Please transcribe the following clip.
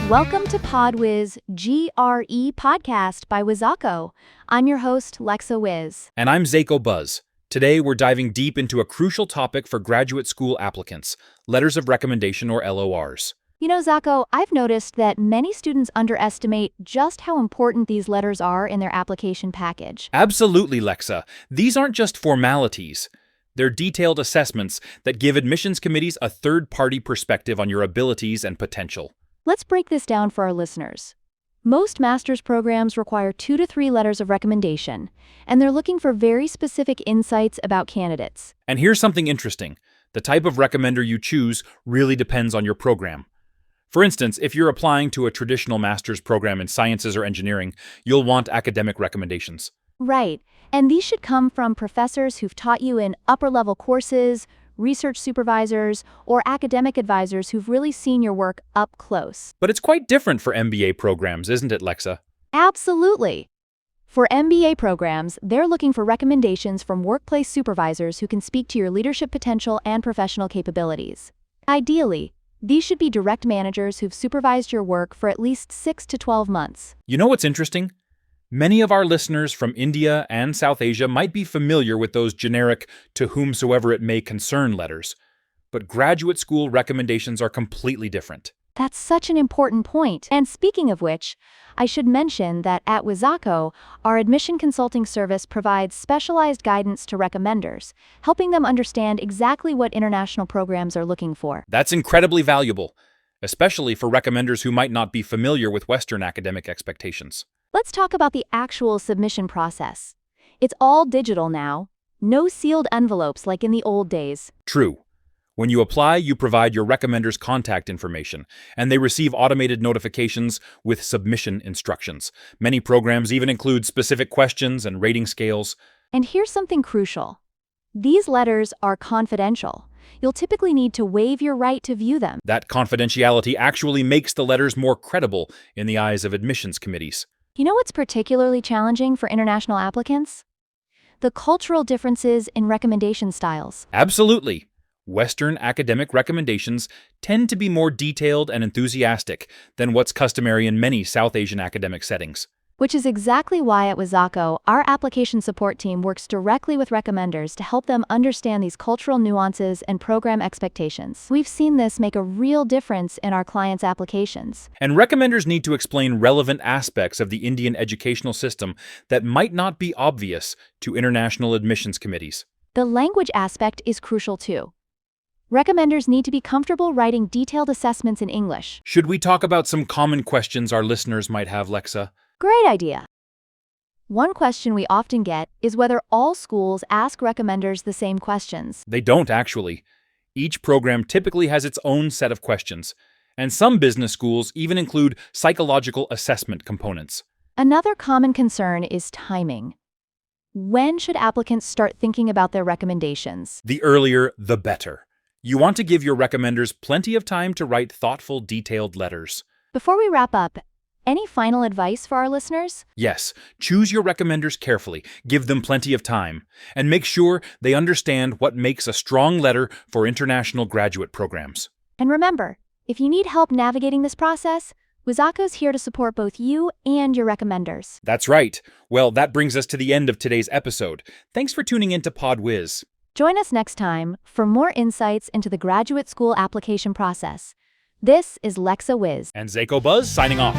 Welcome to PodWiz GRE podcast by Wizako. I'm your host, Lexa Wiz. And I'm Zako Buzz. Today, we're diving deep into a crucial topic for graduate school applicants, letters of recommendation or LORs. You know, Zako, I've noticed that many students underestimate just how important these letters are in their application package. Absolutely, Lexa. These aren't just formalities. They're detailed assessments that give admissions committees a third-party perspective on your abilities and potential. Let's break this down for our listeners. Most master's programs require 2 to 3 letters of recommendation, and they're looking for very specific insights about candidates. And here's something interesting. The type of recommender you choose really depends on your program. For instance, if you're applying to a traditional master's program in sciences or engineering, you'll want academic recommendations. Right, and these should come from professors who've taught you in upper-level courses, research supervisors, or academic advisors who've really seen your work up close. But it's quite different for MBA programs, isn't it, Lexa? Absolutely. For MBA programs, they're looking for recommendations from workplace supervisors who can speak to your leadership potential and professional capabilities. Ideally, these should be direct managers who've supervised your work for at least 6 to 12 months. You know what's interesting? Many of our listeners from India and South Asia might be familiar with those generic "to whomsoever it may concern" letters, but graduate school recommendations are completely different. That's such an important point. And speaking of which, I should mention that at Wizako, our admission consulting service provides specialized guidance to recommenders, helping them understand exactly what international programs are looking for. That's incredibly valuable, especially for recommenders who might not be familiar with Western academic expectations. Let's talk about the actual submission process. It's all digital now. No sealed envelopes like in the old days. True. When you apply, you provide your recommender's contact information, and they receive automated notifications with submission instructions. Many programs even include specific questions and rating scales. And here's something crucial. These letters are confidential. You'll typically need to waive your right to view them. That confidentiality actually makes the letters more credible in the eyes of admissions committees. You know what's particularly challenging for international applicants? The cultural differences in recommendation styles. Absolutely. Western academic recommendations tend to be more detailed and enthusiastic than what's customary in many South Asian academic settings. Which is exactly why at Wizako, our application support team works directly with recommenders to help them understand these cultural nuances and program expectations. We've seen this make a real difference in our clients' applications. And recommenders need to explain relevant aspects of the Indian educational system that might not be obvious to international admissions committees. The language aspect is crucial too. Recommenders need to be comfortable writing detailed assessments in English. Should we talk about some common questions our listeners might have, Lexa? Great idea. One question we often get is whether all schools ask recommenders the same questions. They don't, actually. Each program typically has its own set of questions, and some business schools even include psychological assessment components. Another common concern is timing. When should applicants start thinking about their recommendations? The earlier, the better. You want to give your recommenders plenty of time to write thoughtful, detailed letters. Before we wrap up, any final advice for our listeners? Yes, choose your recommenders carefully, give them plenty of time, and make sure they understand what makes a strong letter for international graduate programs. And remember, if you need help navigating this process, Wizako's here to support both you and your recommenders. That's right. Well, that brings us to the end of today's episode. Thanks for tuning in to PodWiz. Join us next time for more insights into the graduate school application process. This is Lexa Wiz. And Zako Buzz signing off.